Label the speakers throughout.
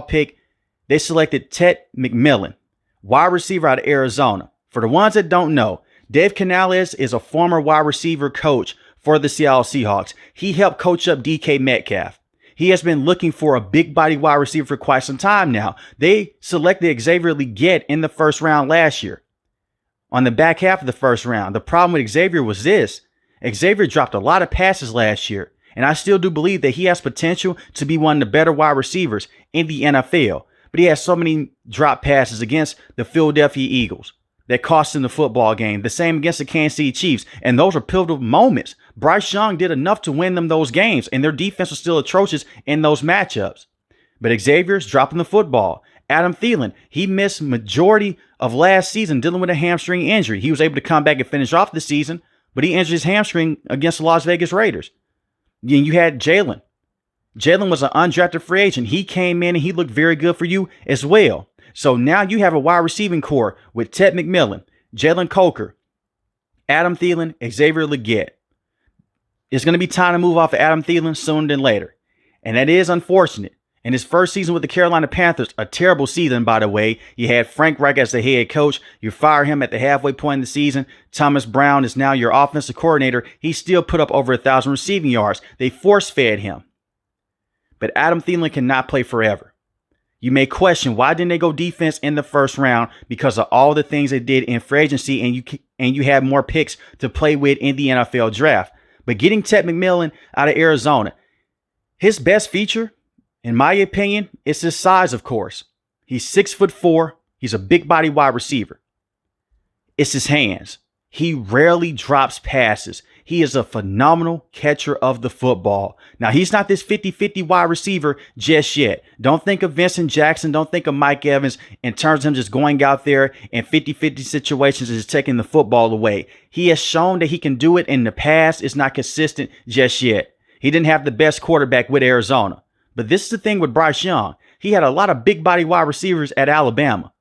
Speaker 1: pick, they selected Ted McMillan, wide receiver out of Arizona. For the ones that don't know, Dave Canales is a former wide receiver coach for the Seattle Seahawks. He helped coach up DK Metcalf. He has been looking for a big body wide receiver for quite some time now. They selected Xavier Legette in the first round last year. On the back half of the first round, the problem with Xavier was this. Xavier dropped a lot of passes last year, and I still do believe that he has potential to be one of the better wide receivers in the NFL. But he has so many drop passes against the Philadelphia Eagles that cost him the football game. The same against the Kansas City Chiefs. And those are pivotal moments. Bryce Young did enough to win them those games, and their defense was still atrocious in those matchups. But Xavier's dropping the football. Adam Thielen, he missed majority of last season dealing with a hamstring injury. He was able to come back and finish off the season, but he injured his hamstring against the Las Vegas Raiders. Then you had Jalen. Jalen was an undrafted free agent. He came in and he looked very good for you as well. So now you have a wide receiving core with Ted McMillan, Jalen Coker, Adam Thielen, Xavier Legette. It's going to be time to move off of Adam Thielen sooner than later. And that is unfortunate. In his first season with the Carolina Panthers, a terrible season, by the way. You had Frank Reich as the head coach. You fire him at the halfway point in the season. Thomas Brown is now your offensive coordinator. He still put up over 1,000 receiving yards. They force-fed him. But Adam Thielen cannot play forever. You may question, why didn't they go defense in the first round? Because of all the things they did in free agency, and you have more picks to play with in the NFL draft. But getting Ted McMillan out of Arizona, his best feature, in my opinion, is his size, of course. He's 6'4". He's a big body wide receiver. It's his hands. He rarely drops passes. He is a phenomenal catcher of the football. Now, he's not this 50-50 wide receiver just yet. Don't think of Vincent Jackson. Don't think of Mike Evans in terms of him just going out there in 50-50 situations and just taking the football away. He has shown that he can do it in the past. It's not consistent just yet. He didn't have the best quarterback with Arizona. But this is the thing with Bryce Young. He had a lot of big body wide receivers at Alabama.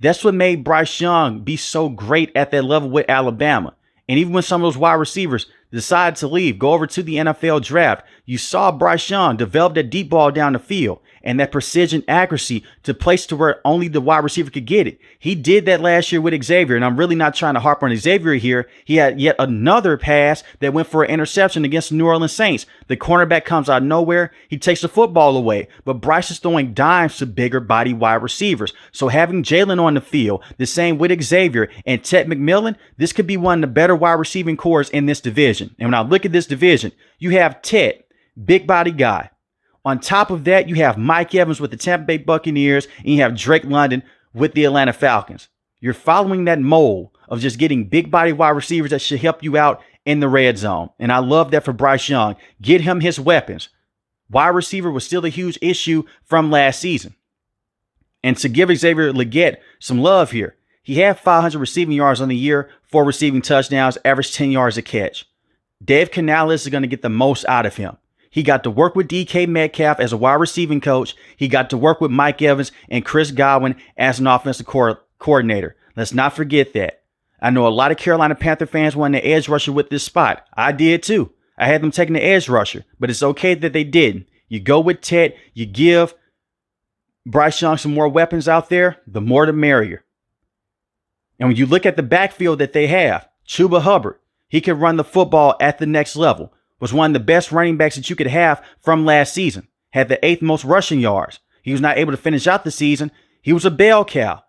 Speaker 1: That's what made Bryce Young be so great at that level with Alabama. And even when some of those wide receivers decided to leave, go over to the NFL draft, you saw Bryce Young develop that deep ball down the field and that precision accuracy to place to where only the wide receiver could get it. He did that last year with Xavier, and I'm really not trying to harp on Xavier here. He had yet another pass that went for an interception against the New Orleans Saints. The cornerback comes out of nowhere. He takes the football away, but Bryce is throwing dimes to bigger body wide receivers. So having Jalen on the field, the same with Xavier and Ted McMillan, this could be one of the better wide receiving cores in this division. And when I look at this division, you have Ted, big body guy. On top of that, you have Mike Evans with the Tampa Bay Buccaneers, and you have Drake London with the Atlanta Falcons. You're following that mold of just getting big body wide receivers that should help you out in the red zone. And I love that for Bryce Young. Get him his weapons. Wide receiver was still a huge issue from last season. And to give Xavier Legette some love here, he had 500 receiving yards on the year, 4 receiving touchdowns, averaged 10 yards a catch. Dave Canales is going to get the most out of him. He got to work with DK Metcalf as a wide receiving coach. He got to work with Mike Evans and Chris Godwin as an offensive coordinator. Let's not forget that. I know a lot of Carolina Panther fans wanted an edge rusher with this spot. I did too. I had them taking the edge rusher, but it's okay that they didn't. You go with Ted, you give Bryce Young some more weapons out there, the more the merrier. And when you look at the backfield that they have, Chuba Hubbard, he can run the football at the next level. Was one of the best running backs that you could have from last season. Had the 8th most rushing yards. He was not able to finish out the season. He was a bell cow.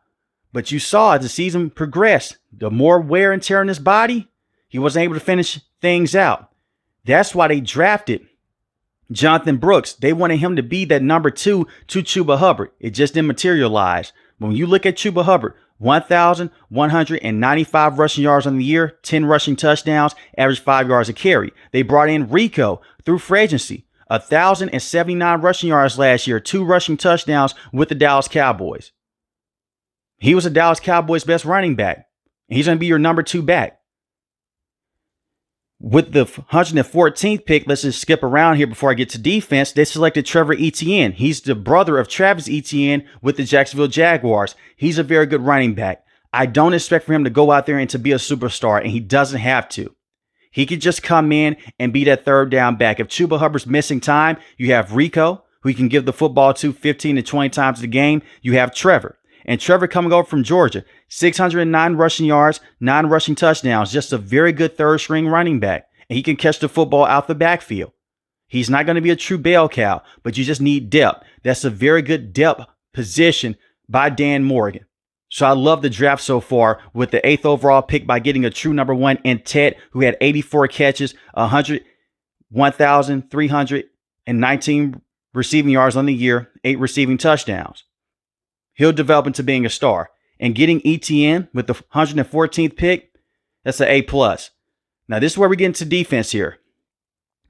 Speaker 1: But you saw as the season progressed, the more wear and tear in his body, he wasn't able to finish things out. That's why they drafted Jonathan Brooks. They wanted him to be that number 2 to Chuba Hubbard. It just didn't materialize. When you look at Chuba Hubbard, 1,195 rushing yards on the year, 10 rushing touchdowns, average 5 yards a carry. They brought in Rico through free agency, 1,079 rushing yards last year, 2 rushing touchdowns with the Dallas Cowboys. He was the Dallas Cowboys' best running back. And he's going to be your number 2 back. With the 114th pick, let's just skip around here before I get to defense. They selected Trevor Etienne. He's the brother of Travis Etienne with the Jacksonville Jaguars. He's a very good running back. I don't expect for him to go out there and to be a superstar, and he doesn't have to. He could just come in and be that third down back. If Chuba Hubbard's missing time, you have Rico, who you can give the football to 15 to 20 times a game. You have Trevor. And Trevor coming over from Georgia, 609 rushing yards, 9 rushing touchdowns, just a very good third string running back. And he can catch the football out the backfield. He's not going to be a true bell cow, but you just need depth. That's a very good depth position by Dan Morgan. So I love the draft so far with the 8th overall pick by getting a true number 1 in Ted, who had 84 catches, 1,319 receiving yards on the year, 8 receiving touchdowns. He'll develop into being a star. And getting ETN with the 114th pick, that's an A+. Now, this is where we get into defense here.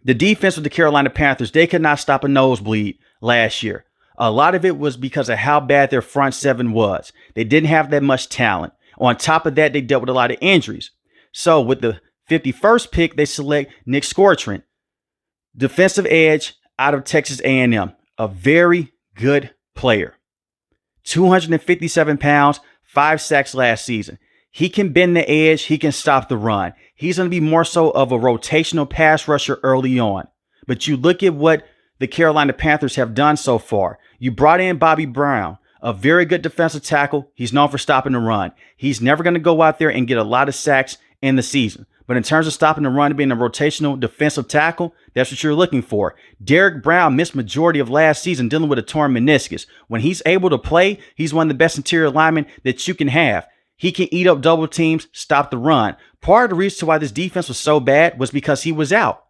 Speaker 1: The defense with the Carolina Panthers, they could not stop a nosebleed last year. A lot of it was because of how bad their front seven was. They didn't have that much talent. On top of that, they dealt with a lot of injuries. So with the 51st pick, they select Nick Scortrent, defensive edge out of Texas A&M, a very good player. 257 pounds, 5 sacks last season. He can bend the edge. He can stop the run. He's going to be more so of a rotational pass rusher early on. But you look at what the Carolina Panthers have done so far. You brought in Bobby Brown, a very good defensive tackle. He's known for stopping the run. He's never going to go out there and get a lot of sacks in the season. But in terms of stopping the run and being a rotational defensive tackle, that's what you're looking for. Derek Brown missed majority of last season dealing with a torn meniscus. When he's able to play, he's one of the best interior linemen that you can have. He can eat up double teams, stop the run. Part of the reason why this defense was so bad was because he was out.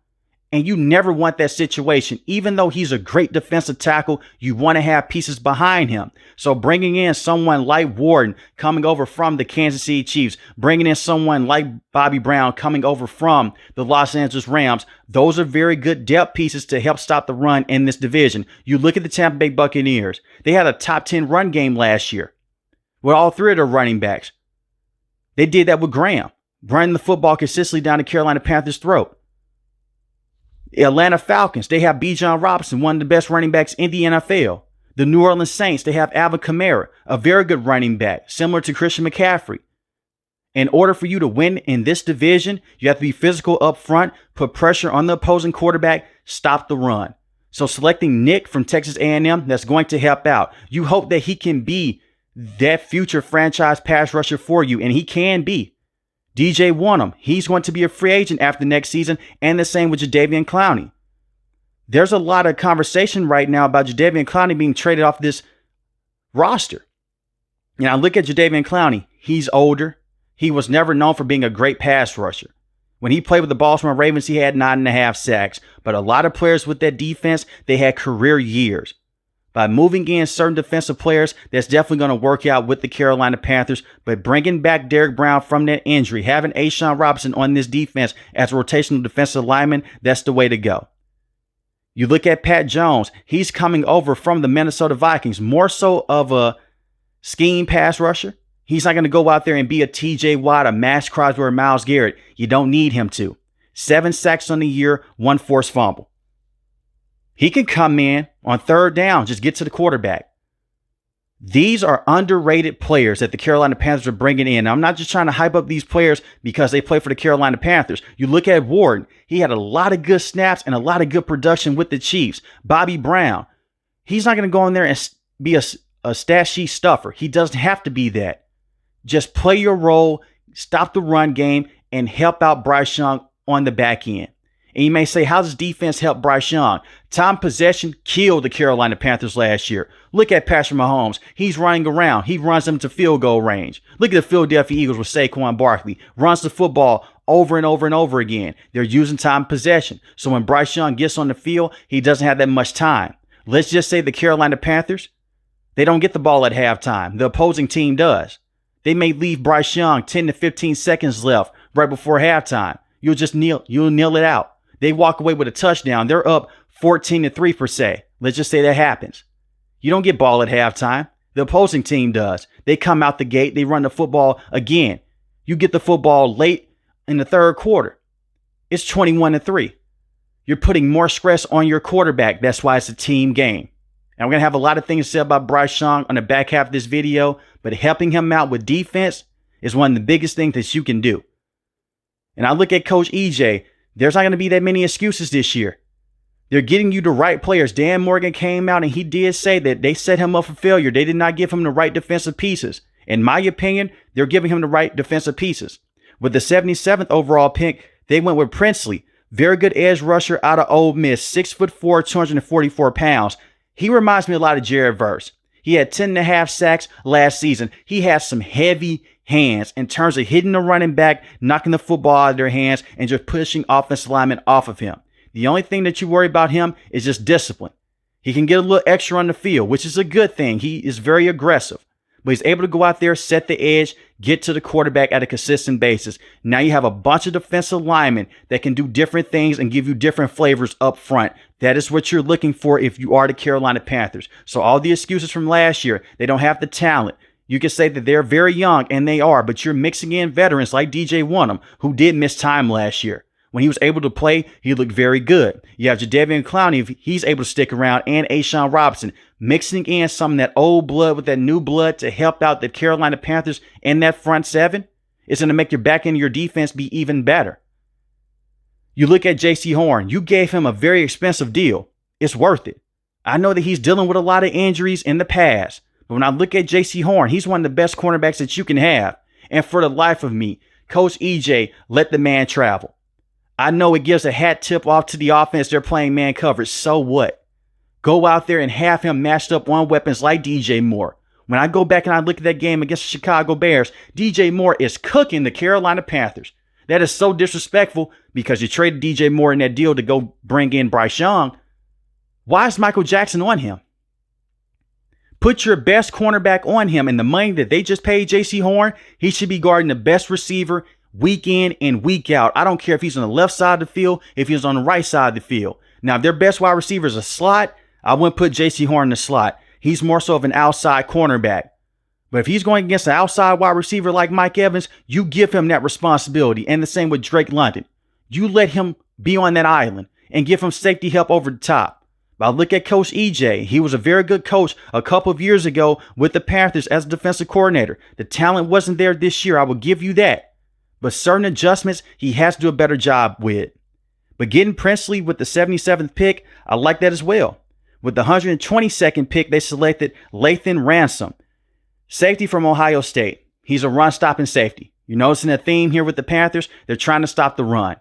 Speaker 1: And you never want that situation. Even though he's a great defensive tackle, you want to have pieces behind him. So bringing in someone like Warden coming over from the Kansas City Chiefs, bringing in someone like Bobby Brown coming over from the Los Angeles Rams, those are very good depth pieces to help stop the run in this division. You look at the Tampa Bay Buccaneers. They had a top 10 run game last year with all 3 of their running backs. They did that with Graham, running the football consistently down the Carolina Panthers' throat. Atlanta Falcons, they have Bijan Robinson, one of the best running backs in the NFL. The New Orleans Saints, they have Alvin Kamara, a very good running back, similar to Christian McCaffrey. In order for you to win in this division, you have to be physical up front, put pressure on the opposing quarterback, stop the run. So selecting Nick from Texas A&M, that's going to help out. You hope that he can be that future franchise pass rusher for you, and he can be. DJ Wonnum, he's going to be a free agent after next season, and the same with Jadeveon Clowney. There's a lot of conversation right now about Jadeveon Clowney being traded off this roster. Now, look at Jadeveon Clowney. He's older. He was never known for being a great pass rusher. When he played with the Baltimore Ravens, he had 9.5 sacks. But a lot of players with that defense, they had career years. By moving in certain defensive players, that's definitely going to work out with the Carolina Panthers. But bringing back Derek Brown from that injury, having A'Shawn Robinson on this defense as a rotational defensive lineman, that's the way to go. You look at Pat Jones. He's coming over from the Minnesota Vikings, more so of a scheme pass rusher. He's not going to go out there and be a TJ Watt, a Max Crosby, or Myles Garrett. You don't need him to. 7 sacks on the year, 1 forced fumble. He can come in on 3rd down, just get to the quarterback. These are underrated players that the Carolina Panthers are bringing in. Now, I'm not just trying to hype up these players because they play for the Carolina Panthers. You look at Warden. He had a lot of good snaps and a lot of good production with the Chiefs. Bobby Brown. He's not going to go in there and be a stat sheet stuffer. He doesn't have to be that. Just play your role, stop the run game, and help out Bryce Young on the back end. And you may say, how does defense help Bryce Young? Time possession killed the Carolina Panthers last year. Look at Patrick Mahomes. He's running around. He runs them to field goal range. Look at the Philadelphia Eagles with Saquon Barkley. Runs the football over and over and over again. They're using time possession. So when Bryce Young gets on the field, he doesn't have that much time. Let's just say the Carolina Panthers, they don't get the ball at halftime. The opposing team does. They may leave Bryce Young 10 to 15 seconds left right before halftime. You'll kneel it out. They walk away with a touchdown. They're up 14-3 per se. Let's just say that happens. You don't get ball at halftime. The opposing team does. They come out the gate. They run the football again. You get the football late in the 3rd quarter. It's 21-3. You're putting more stress on your quarterback. That's why it's a team game. And we're going to have a lot of things to say about Bryce Young on the back half of this video, but helping him out with defense is one of the biggest things that you can do. And I look at Coach EJ. There's not going to be that many excuses this year. They're getting you the right players. Dan Morgan came out and he did say that they set him up for failure. They did not give him the right defensive pieces. In my opinion, they're giving him the right defensive pieces. With the 77th overall pick, they went with Princely. Very good edge rusher out of Ole Miss, 6'4", 244 pounds. He reminds me a lot of Jared Verse. He had 10.5 sacks last season. He has some heavy hands in terms of hitting the running back, knocking the football out of their hands, and just pushing offensive linemen off of him. The only thing that you worry about him is just discipline. He can get a little extra on the field, which is a good thing. He is very aggressive. But he's able to go out there, set the edge, get to the quarterback at a consistent basis. Now you have a bunch of defensive linemen that can do different things and give you different flavors up front. That is what you're looking for if you are the Carolina Panthers. So all the excuses from last year, they don't have the talent. You can say that they're very young, and they are, but you're mixing in veterans like DJ Wonnum, who did miss time last year. When he was able to play, he looked very good. You have Jadeveon Clowney, if he's able to stick around, and A'Shawn Robinson, mixing in some of that old blood with that new blood to help out the Carolina Panthers in that front seven. It's going to make your back end of your defense be even better. You look at J.C. Horn. You gave him a very expensive deal. It's worth it. I know that he's dealing with a lot of injuries in the past, but when I look at J.C. Horn, he's one of the best cornerbacks that you can have. And for the life of me, Coach EJ let the man travel. I know it gives a hat tip off to the offense. They're playing man coverage. So what? Go out there and have him matched up on weapons like DJ Moore. When I go back and I look at that game against the Chicago Bears, DJ Moore is cooking the Carolina Panthers. That is so disrespectful because you traded DJ Moore in that deal to go bring in Bryce Young. Why is Michael Jackson on him? Put your best cornerback on him, and the money that they just paid J.C. Horn, he should be guarding the best receiver week in and week out. I don't care if he's on the left side of the field, if he's on the right side of the field. Now, if their best wide receiver is a slot, I wouldn't put J.C. Horn in the slot. He's more so of an outside cornerback. But if he's going against an outside wide receiver like Mike Evans, you give him that responsibility. And the same with Drake London. You let him be on that island and give him safety help over the top. But I look at Coach EJ. He was a very good coach a couple of years ago with the Panthers as a defensive coordinator. The talent wasn't there this year. I will give you that. But certain adjustments he has to do a better job with. But getting Princely with the 77th pick, I like that as well. With the 122nd pick, they selected Lathan Ransom, safety from Ohio State. He's a run-stopping safety. You're noticing a theme here with the Panthers. They're trying to stop the run.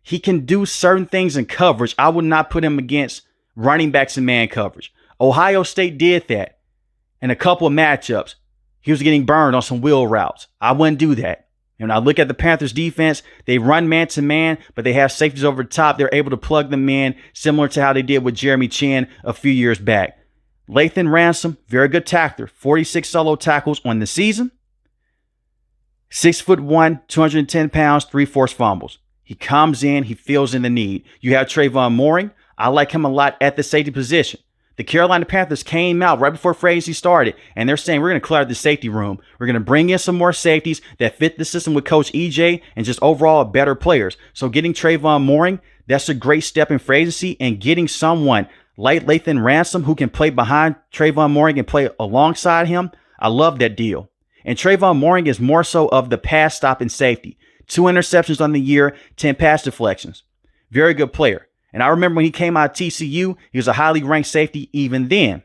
Speaker 1: He can do certain things in coverage. I would not put him against running backs in man coverage. Ohio State did that in a couple of matchups. He was getting burned on some wheel routes. I wouldn't do that. And I look at the Panthers defense, they run man to man, but they have safeties over the top. They're able to plug them in, similar to how they did with Jeremy Chin a few years back. Lathan Ransom, very good tackler, 46 solo tackles on the season. 6'1", 210 pounds, 3 forced fumbles. He comes in, he fills in the need. You have Trayvon Mooring. I like him a lot at the safety position. The Carolina Panthers came out right before free agency started, and they're saying we're going to clear the safety room. We're going to bring in some more safeties that fit the system with Coach EJ and just overall better players. So getting Trayvon Mooring, that's a great step in free agency, and getting someone like Lathan Ransom who can play behind Trayvon Mooring and play alongside him, I love that deal. And Trayvon Mooring is more so of the pass stopping safety. 2 interceptions on the year, 10 pass deflections. Very good player. And I remember when he came out of TCU, he was a highly ranked safety even then.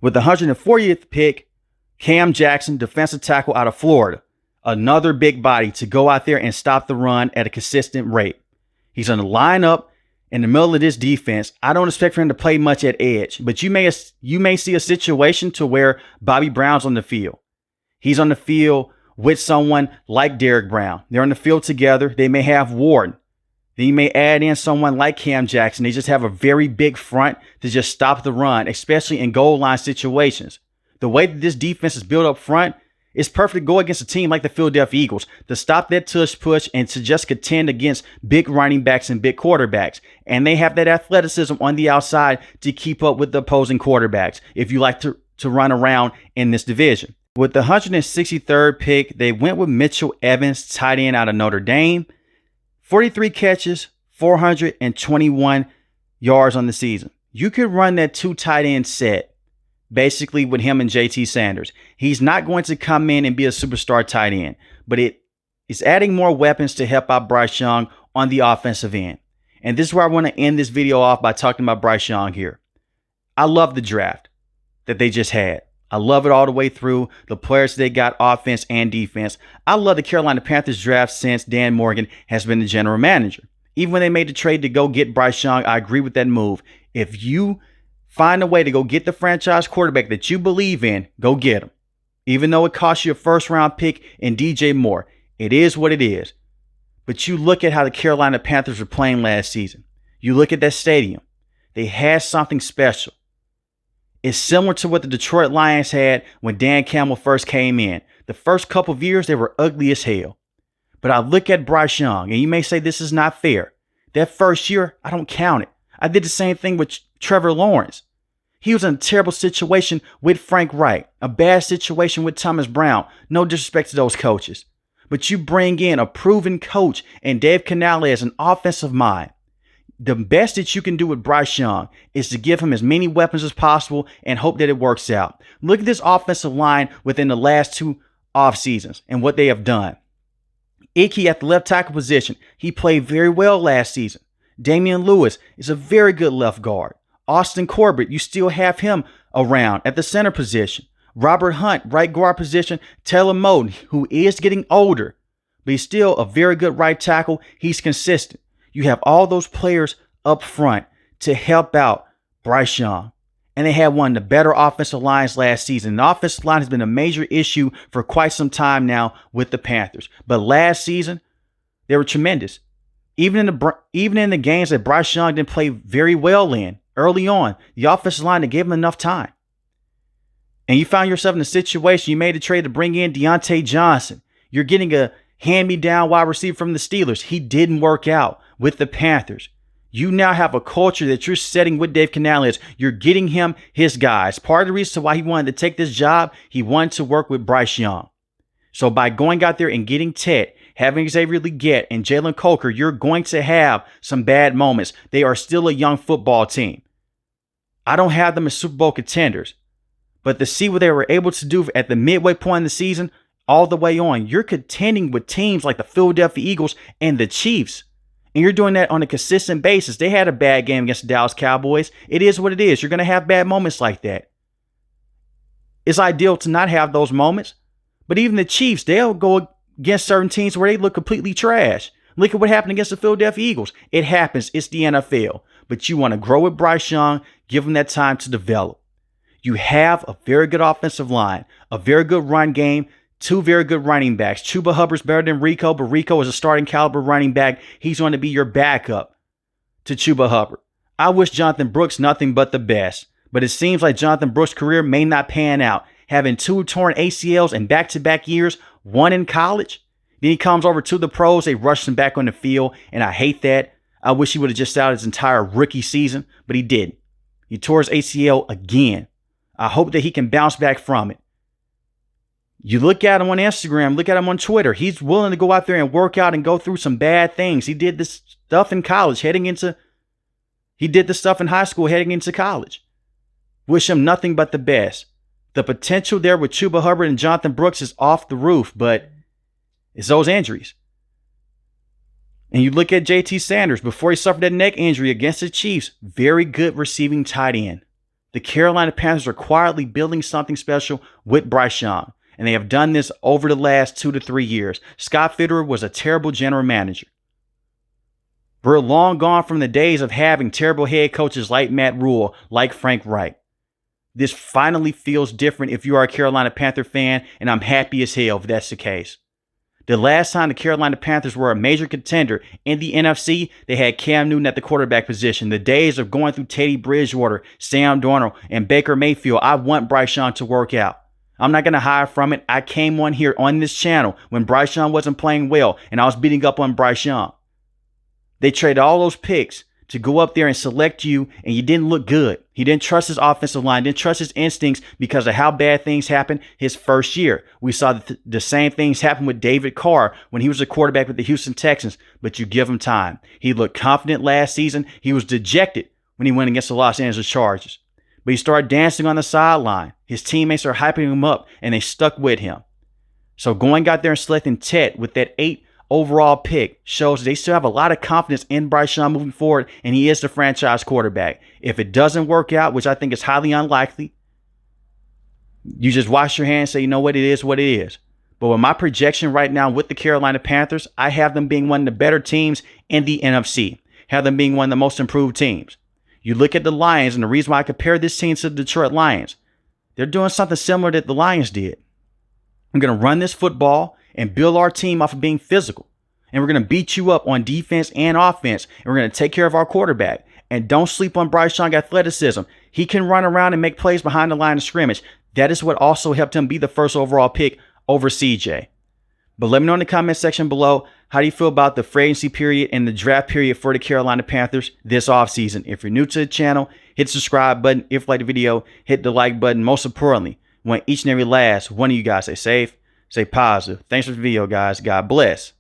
Speaker 1: With the 140th pick, Cam Jackson, defensive tackle out of Florida. Another big body to go out there and stop the run at a consistent rate. He's going to line up in the middle of this defense. I don't expect for him to play much at edge, but you may see a situation to where Bobby Brown's on the field. He's on the field with someone like Derrick Brown. They're on the field together. They may have Warden. Then you may add in someone like Cam Jackson. They just have a very big front to just stop the run, especially in goal line situations. The way that this defense is built up front, it's perfect to go against a team like the Philadelphia Eagles to stop that tush push and to just contend against big running backs and big quarterbacks. And they have that athleticism on the outside to keep up with the opposing quarterbacks if you like to run around in this division. With the 163rd pick, they went with Mitchell Evans, tight end out of Notre Dame. 43 catches, 421 yards on the season. You could run that 2 tight end set, basically with him and JT Sanders. He's not going to come in and be a superstar tight end, but it is adding more weapons to help out Bryce Young on the offensive end. And this is where I want to end this video off by talking about Bryce Young here. I love the draft that they just had. I love it all the way through. The players they got, offense and defense. I love the Carolina Panthers draft since Dan Morgan has been the general manager. Even when they made the trade to go get Bryce Young, I agree with that move. If you find a way to go get the franchise quarterback that you believe in, go get him. Even though it costs you a first-round pick in DJ Moore, it is what it is. But you look at how the Carolina Panthers were playing last season. You look at that stadium. They had something special. It's similar to what the Detroit Lions had when Dan Campbell first came in. The first couple of years, they were ugly as hell. But I look at Bryce Young, and you may say this is not fair. That first year, I don't count it. I did the same thing with Trevor Lawrence. He was in a terrible situation with Frank Reich, a bad situation with Thomas Brown. No disrespect to those coaches. But you bring in a proven coach and Dave Canale as an offensive mind. The best that you can do with Bryce Young is to give him as many weapons as possible and hope that it works out. Look at this offensive line within the last 2 off seasons and what they have done. Ickey at the left tackle position, he played very well last season. Damian Lewis is a very good left guard. Austin Corbett, you still have him around at the center position. Robert Hunt, right guard position. Taylor Moton, who is getting older, but he's still a very good right tackle. He's consistent. You have all those players up front to help out Bryce Young. And they had one of the better offensive lines last season. The offensive line has been a major issue for quite some time now with the Panthers. But last season, they were tremendous. Even in the games that Bryce Young didn't play very well in early on, the offensive line, they gave him enough time. And you found yourself in a situation, you made a trade to bring in Deontay Johnson. You're getting a hand-me-down wide receiver from the Steelers. He didn't work out with the Panthers. You now have a culture that you're setting with Dave Canales. You're getting him his guys. Part of the reason why he wanted to take this job, he wanted to work with Bryce Young. So by going out there and getting Ted, having Xavier Legette and Jalen Coker, you're going to have some bad moments. They are still a young football team. I don't have them as Super Bowl contenders. But to see what they were able to do at the midway point in the season, all the way on, you're contending with teams like the Philadelphia Eagles and the Chiefs. And you're doing that on a consistent basis. They had a bad game against the Dallas Cowboys. It is what it is. You're going to have bad moments like that. It's ideal to not have those moments. But even the Chiefs, they'll go against certain teams where they look completely trash. Look at what happened against the Philadelphia Eagles. It happens. It's the NFL. But you want to grow with Bryce Young, give him that time to develop. You have a very good offensive line, a very good run game, 2 very good running backs. Chuba Hubbard's better than Rico, but Rico is a starting caliber running back. He's going to be your backup to Chuba Hubbard. I wish Jonathan Brooks nothing but the best, but it seems like Jonathan Brooks' career may not pan out. Having 2 torn ACLs in back-to-back years, 1 in college. Then he comes over to the pros, they rush him back on the field, and I hate that. I wish he would have just sat out his entire rookie season, but he didn't. He tore his ACL again. I hope that he can bounce back from it. You look at him on Instagram, look at him on Twitter. He's willing to go out there and work out and go through some bad things. He did this stuff in college he did the stuff in high school heading into college. Wish him nothing but the best. The potential there with Chuba Hubbard and Jonathan Brooks is off the roof, but it's those injuries. And you look at JT Sanders before he suffered that neck injury against the Chiefs. Very good receiving tight end. The Carolina Panthers are quietly building something special with Bryce Young. And they have done this over the last 2 to 3 years. Scott Fitterer was a terrible general manager. We're long gone from the days of having terrible head coaches like Matt Rule, like Frank Reich. This finally feels different if you are a Carolina Panther fan, and I'm happy as hell if that's the case. The last time the Carolina Panthers were a major contender in the NFC, they had Cam Newton at the quarterback position. The days of going through Teddy Bridgewater, Sam Darnold, and Baker Mayfield, I want Bryce Young to work out. I'm not going to hide from it. I came on here on this channel when Bryce Young wasn't playing well, and I was beating up on Bryce Young. They traded all those picks to go up there and select you, and you didn't look good. He didn't trust his offensive line, didn't trust his instincts because of how bad things happened his first year. We saw the same things happen with David Carr when he was a quarterback with the Houston Texans, but you give him time. He looked confident last season. He was dejected when he went against the Los Angeles Chargers. But he started dancing on the sideline. His teammates are hyping him up, and they stuck with him. So going out there and selecting Ted with that 8 overall pick shows they still have a lot of confidence in Bryce Young moving forward, and he is the franchise quarterback. If it doesn't work out, which I think is highly unlikely, you just wash your hands and say, you know what, it is what it is. But with my projection right now with the Carolina Panthers, I have them being one of the better teams in the NFC. Have them being one of the most improved teams. You look at the Lions, and the reason why I compare this team to the Detroit Lions, they're doing something similar that the Lions did. I'm going to run this football and build our team off of being physical. And we're going to beat you up on defense and offense. And we're going to take care of our quarterback. And don't sleep on Bryce Young's athleticism. He can run around and make plays behind the line of scrimmage. That is what also helped him be the first overall pick over CJ. But let me know in the comment section below, how do you feel about the free agency period and the draft period for the Carolina Panthers this offseason? If you're new to the channel, hit the subscribe button. If you like the video, hit the like button. Most importantly, want each and every last one of you guys stay safe, stay positive. Thanks for the video, guys. God bless.